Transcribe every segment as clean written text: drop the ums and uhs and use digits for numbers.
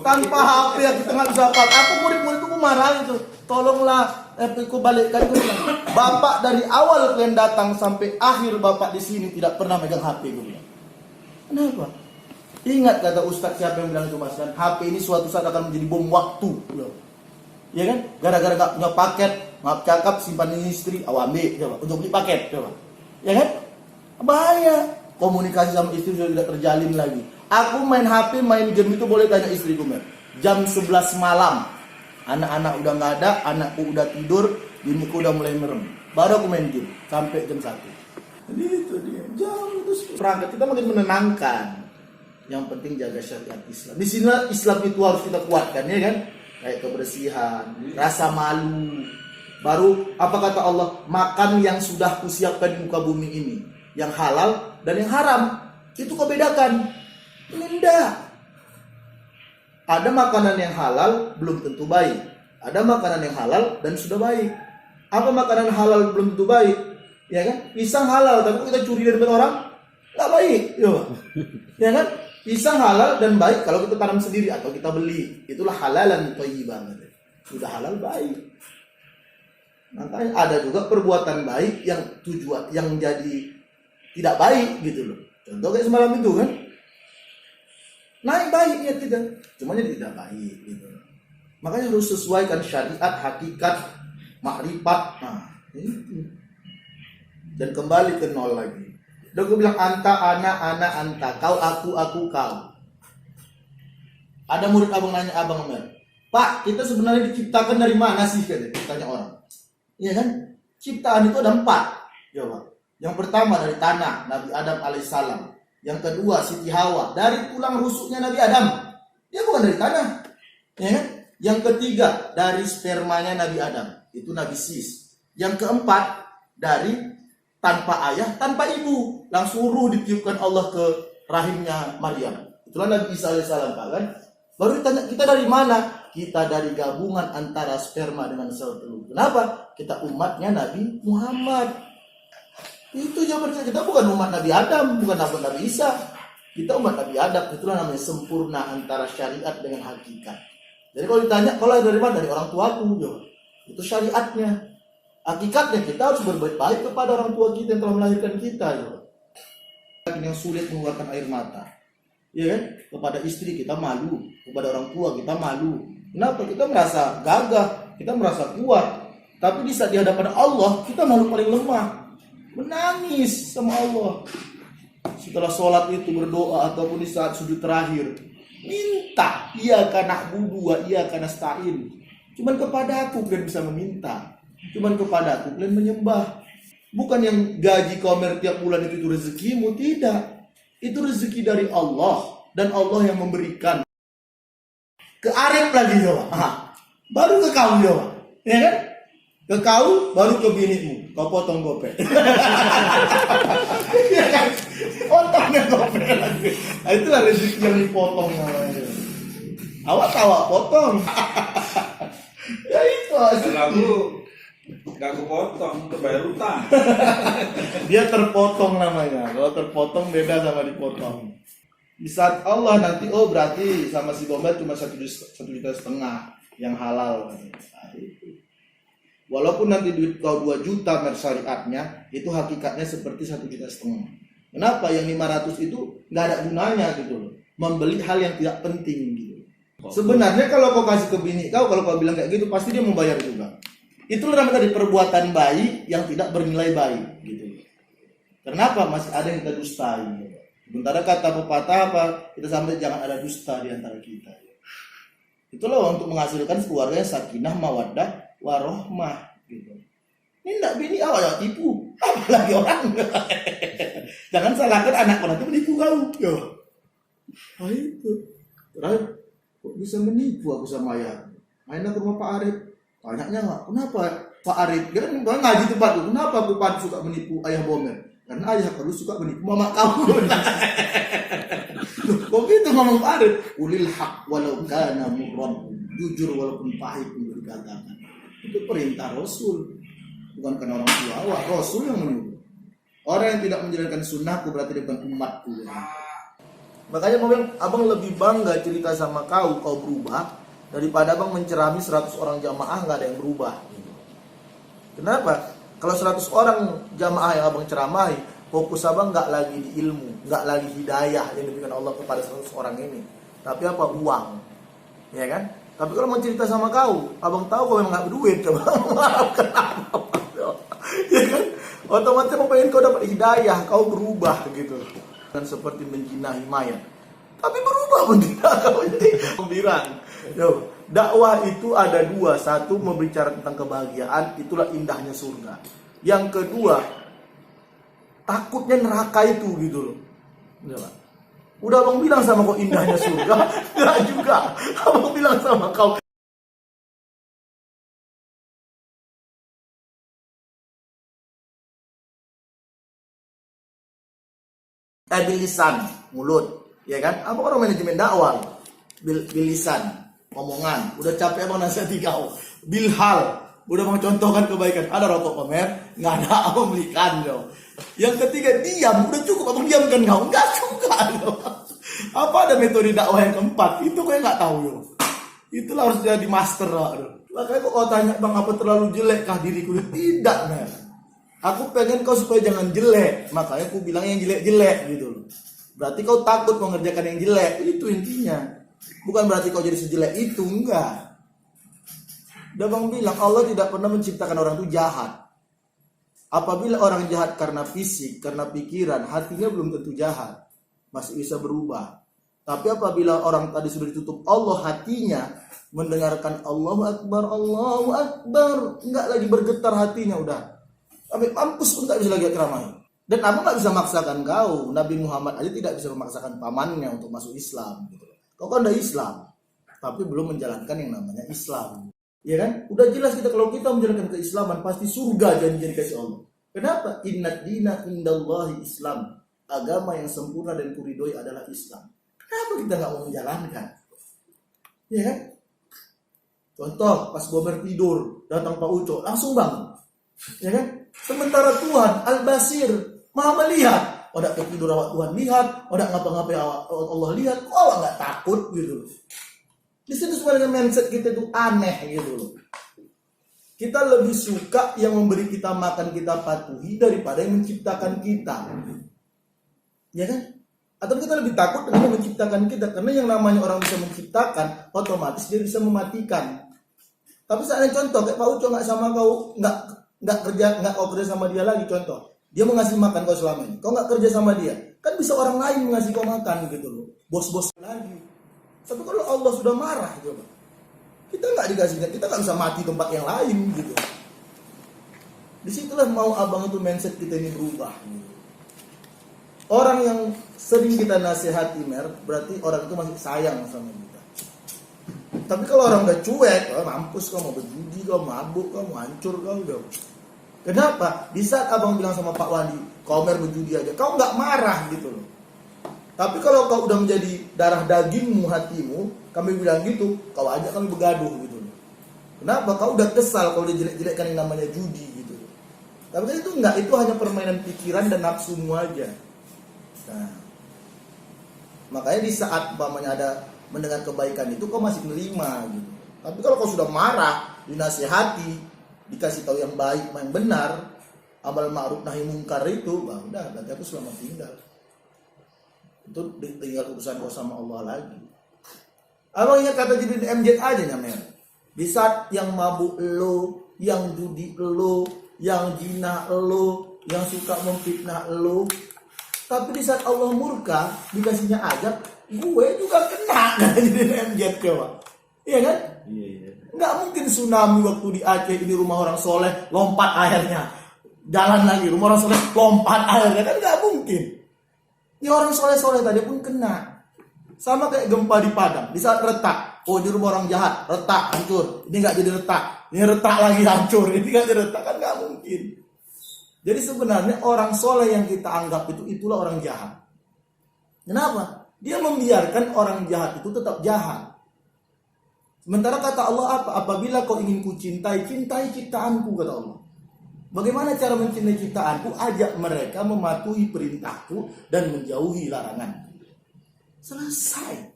Tanpa HP ya kita nggak bisa apa. Aku murid-murid itu marah itu. Tolonglah, aku balikkan gue bilang. Bapak dari awal kalian datang sampai akhir bapak di sini tidak pernah megang HP gue bilang. Kenapa? Ingat kata Ustadz siapa yang bilang itu mas kan? HP ini suatu saat akan menjadi bom waktu. Loh. Ya kan? Gara-gara gak punya paket, maaf cakap simpan istri, ambil coba untuk beli paket coba. Ya kan? Bahaya. Komunikasi sama istri sudah tidak terjalin lagi. Aku main HP, main game itu boleh tanya istriku, Mer. Jam 11 malam. Anak-anak udah nggak ada, anakku udah tidur, biniku udah mulai merem. Baru aku main game sampai jam 1. Jadi itu dia. Jam itu perangkat kita makin menenangkan. Yang penting jaga syariat Islam. Di sini Islam itu harus kita kuatkan, ya kan? Kayak kebersihan, rasa malu. Baru apa kata Allah? Makan yang sudah kusiapkan di muka bumi ini, yang halal dan yang haram. Itu kau bedakan. Tidak. Ada makanan yang halal belum tentu baik. Ada makanan yang halal dan sudah baik. Apa makanan halal belum tentu baik? Ya kan? Pisang halal tapi kita curi dari orang, nggak baik. Ya kan? Pisang halal dan baik kalau kita tanam sendiri atau kita beli. Itulah halalan thayyiban. Sudah halal baik. Makanya ada juga perbuatan baik yang tujuan yang jadi tidak baik gitu loh. Contoh kayak semalam itu kan. Naik baik ya tidak, cuma jadi tidak baik gitu. Makanya harus sesuaikan syariat, hakikat, makrifat. Nah, itu. Dan kembali ke nol lagi. Udah gue bilang anta, anta, kau, aku, kau. Ada murid abang nanya abang Mer, Pak, kita sebenarnya diciptakan dari mana sih? Tanya orang. Iya kan? Ciptaan itu ada 4. Jawab. Yang pertama dari tanah, Nabi Adam alaihissalam. Yang kedua Siti Hawa, dari tulang rusuknya Nabi Adam. Dia bukan dari tanah. Ya kan? Yang ketiga dari spermanya Nabi Adam. Itu Nabi Sis. Yang keempat dari tanpa ayah, tanpa ibu. Langsung ruh ditiupkan Allah ke rahimnya Maryam. Itulah Nabi Isa alaihissalam kan? Baru ditanya kita dari mana? Kita dari gabungan antara sperma dengan sel telur. Kenapa? Kita umatnya Nabi Muhammad. Itu jawabannya. Kita bukan umat Nabi Adam, bukan umat Nabi Isa. Kita umat Nabi Adam. Itulah namanya sempurna antara syariat dengan hakikat. Jadi kalau ditanya, kalau dari mana? Dari orang tuaku. Itu syariatnya. Hakikatnya kita harus berbuat baik kepada orang tua kita yang telah melahirkan kita. Yang sulit mengeluarkan air mata. Ya kan? Kepada istri kita malu. Kepada orang tua kita malu. Kenapa? Kita merasa gagah. Kita merasa kuat. Tapi di saat di hadapan Allah, kita malu paling lemah. Menangis sama Allah. Setelah sholat itu berdoa ataupun di saat sujud terakhir, minta, iya karena budu, iya karena stain. Cuman kepada aku kalian bisa meminta. Cuman kepada aku kalian menyembah. Bukan yang gaji komer tiap bulan itu rezekimu, tidak. Itu rezeki dari Allah dan Allah yang memberikan. Ke Arif lagi Jawa. Baru ke kau Jawa. Ya kan? Ke kau baru ke binimu. Kau potong gopek. Ya kan? Potongnya gopek lagi. Nah, itulah rezeki yang dipotong namanya. Awak tawa potong. Ya itu. Aku gak kepotong, terbayar utang. Dia terpotong namanya. Kalau terpotong beda sama dipotong. Di saat Allah nanti, oh berarti sama si gombel cuma 1,5 juta yang halal. Nah, itu. Walaupun nanti duit kau 2 juta syariatnya, itu hakikatnya seperti 1,5 juta. Kenapa? Yang 500 itu nggak ada gunanya gitu loh. Membeli hal yang tidak penting gitu. Sebenarnya kalau kau kasih ke bini kau, kalau kau bilang kayak gitu, pasti dia membayar juga. Itulah namanya tadi perbuatan baik yang tidak bernilai baik gitu. Kenapa? Masih ada yang kita dustai. Sementara kata pepatah apa? Kita sampai jangan ada dusta di antara kita. Itulah untuk menghasilkan keluarga yang sakinah, mawaddah, warohmah gitu. Ini enggak bini awal ya tipu, apalagi orang. Jangan salahkan anak orang itu menipu kau. Yo. Oh itu. Terus kok bisa menipu aku sama ayah? Main ke rumah Pak Arif. Tanyanya enggak, kenapa Pak Arif? Dia kan ngaji tempat tuh. Kenapa Pak suka menipu ayah Bomer? Karena ayah perlu suka menipu mama kamu. Kok gitu ngomong Pak Arif? Ulil haq walau kana murran. Jujur walaupun pahit untuk dikatakan. Itu perintah Rasul. Bukan karena orang tua awak, Rasul yang menyuruh. Orang yang tidak menjalankan sunnahku berarti dia bukan umatku. Makanya abang bilang, abang lebih bangga cerita sama kau berubah daripada abang mencerami 100 orang jamaah nggak ada yang berubah. Kenapa? Kalau 100 orang jamaah yang abang ceramahi, fokus abang nggak lagi di ilmu, nggak lagi hidayah yang diberikan Allah kepada 100 orang ini, tapi apa? Uang, ya kan? Tapi kalau mau cerita sama kau, abang tahu kau memang nggak berduit, coba mengharapkan apa? Ya kan? Otomatis abang pengen kau dapat hidayah, kau berubah gitu. Dan seperti menjinahi mayat, tapi berubah pun tidak kau jadi pembiran. Yo, dakwah itu ada dua, satu membicara tentang kebahagiaan, itulah indahnya surga. Yang kedua, takutnya neraka itu gitu loh. Udah abang bilang sama kau indahnya surga, enggak juga. Abang bilang sama kau bilisan, mulut, ya kan? Apa orang manajemen dakwah? Bilisan, omongan. Udah capek abang nasihati kau. Bilhal, udah bang contohkan kebaikan. Ada rokok pamer, nggak ada, abang belikan kau. Yang ketiga diam, udah cukup abang diamkan kau. Nggak suka kau. Apa ada metode dakwah yang keempat? Itu kau nggak tahu yo. Itulah harus jadi master loh. Makanya kok tanya bang apa terlalu jelek kah diriku? Tidak mer. Aku pengen kau supaya jangan jelek, makanya aku bilang yang jelek-jelek gitu loh. Berarti kau takut mengerjakan yang jelek, itu intinya. Bukan berarti kau jadi sejelek itu, enggak. Udah bang bilang Allah tidak pernah menciptakan orang itu jahat. Apabila orang jahat karena fisik, karena pikiran, hatinya belum tentu jahat, masih bisa berubah. Tapi apabila orang tadi sudah ditutup Allah hatinya, mendengarkan Allahu Akbar, enggak lagi bergetar hatinya udah. Sampai mampus pun tak bisa lagi keramai. Dan abang gak bisa maksakan kau. Nabi Muhammad aja tidak bisa memaksakan pamannya untuk masuk Islam gitu. Kau kan udah Islam, tapi belum menjalankan yang namanya Islam. Ya kan? Udah jelas kita kalau kita menjalankan keislaman pasti surga janji kasih Allah. Kenapa? Inna dina indallahi Islam. Agama yang sempurna dan kuridoi adalah Islam. Kenapa kita gak mau menjalankan? Ya kan? Contoh, pas Bober tidur, datang Pak Uco, langsung bangun. Ya kan? Sementara Tuhan Al-Basir, Maha melihat. Odak tidur awak Tuhan lihat, odak ngapa-ngapain awak Allah lihat. Kok awak nggak takut gitu? Di situ sebenarnya mindset kita itu aneh gitu loh. Kita lebih suka yang memberi kita makan kita patuhi daripada yang menciptakan kita. Ya kan? Atau kita lebih takut dengan yang menciptakan kita, karena yang namanya orang bisa menciptakan, otomatis dia bisa mematikan. Tapi seandainya contoh kayak Pak Uco nggak sama kau, nggak kau kerja sama dia lagi, contoh dia mengasih makan kau selama ini, kau nggak kerja sama dia, kan bisa orang lain mengasih kau makan gitu loh, bos-bos lagi. Tapi kalau Allah sudah marah coba, kita nggak dikasihnya, kita nggak bisa mati tempat yang lain gitu. Disitulah mau abang itu mindset kita ini berubah gitu. Orang yang sering kita nasihati berarti orang itu masih sayang sama kita. Tapi kalau orang udah cuek, mampus kau, mau berjudi kau, mabuk kau, mau hancur kau udah. Kenapa? Di saat abang bilang sama Pak Wandi, kau berjudi aja, kau nggak marah gitu loh. Tapi kalau kau udah menjadi darah dagingmu, hatimu, kami bilang gitu, kau ajak kami bergaduh gitu loh. Kenapa? Kau udah kesal kalau dia jelek-jelekkan yang namanya judi gitu loh. Tapi kan itu enggak, itu hanya permainan pikiran dan nafsumu aja. Nah, makanya di saat umpamanya ada mendengar kebaikan itu kau masih menerima gitu. Tapi kalau kau sudah marah, dinasihati, dikasih tahu yang baik, yang benar, amal ma'ruf nahi mungkar itu, udah berarti aku selamat tinggal. Itu tinggal urusan kau sama Allah lagi. Abang ingat kata jadi MZ aja nyamer. Di saat yang mabuk lo, yang judi lo, yang zina lo, yang suka memfitnah lo, tapi di saat Allah murka, dikasihnya ajab, gue juga kena jadi MZ coba. Iya kan? Iya. Nggak mungkin tsunami waktu di Aceh ini rumah orang soleh lompat airnya, jalan lagi rumah orang soleh lompat airnya, kan nggak mungkin. Ini orang soleh tadi pun kena. Sama kayak gempa di Padang, di saat retak, oh di rumah orang jahat, retak hancur, ini nggak jadi retak, ini retak lagi hancur, ini nggak jadi retak, kan nggak mungkin. Jadi sebenarnya orang soleh yang kita anggap itulah orang jahat. Kenapa? Dia membiarkan orang jahat itu tetap jahat. Sementara kata Allah apa? Apabila kau ingin ku cintai, cintai ciptaanku, kata Allah. Bagaimana cara mencintai ciptaanku? Ajak mereka mematuhi perintahku dan menjauhi larangan. Selesai.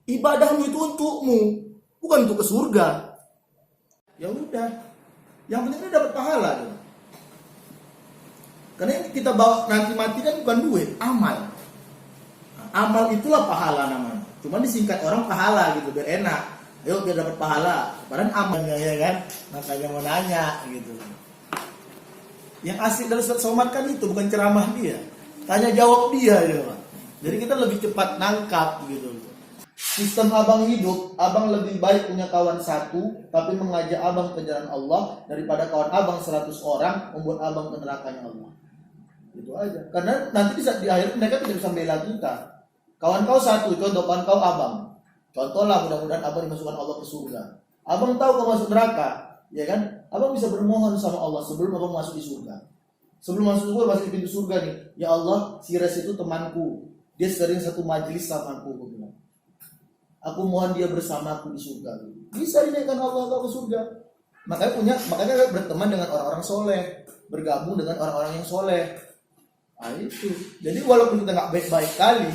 Ibadahmu itu untukmu, bukan untuk ke surga. Ya udah. Yang penting kita dapat pahala gitu. Karena yang kita bawa nanti mati kan bukan duit, amal. Nah, amal itulah pahala namanya. Cuma disingkat orang pahala gitu biar enak. Ayo biar dapat pahala. Padahal amalnya ya kan. Makanya mau nanya gitu. Yang asik dari Ustaz Somad kan itu bukan ceramah dia. Tanya jawab dia gitu, Pak. Jadi kita lebih cepat nangkap gitu. Sistem abang hidup, abang lebih baik punya kawan satu tapi mengajak abang ke jalan Allah daripada kawan abang 100 orang membuat abang ke nerakanya Allah. Itu aja. Karena nanti di akhir mereka tidak bisa bela kita. Kawan kau satu, contoh kawan kau abang. Contohlah mudah-mudahan abang dimasukkan Allah ke surga. Abang tahu kau masuk neraka, ya kan? Abang bisa bermohon sama Allah sebelum abang masuk di surga. Sebelum masuk surga, masuk di pintu surga nih. Ya Allah, si Res itu temanku. Dia sering satu majelis sama aku bilang. Aku mohon dia bersamaku di surga. Bisa dinaikkan Allah ke surga. Makanya berteman dengan orang-orang soleh, bergabung dengan orang-orang yang soleh. Nah itu. Jadi walaupun kita nggak baik-baik kali,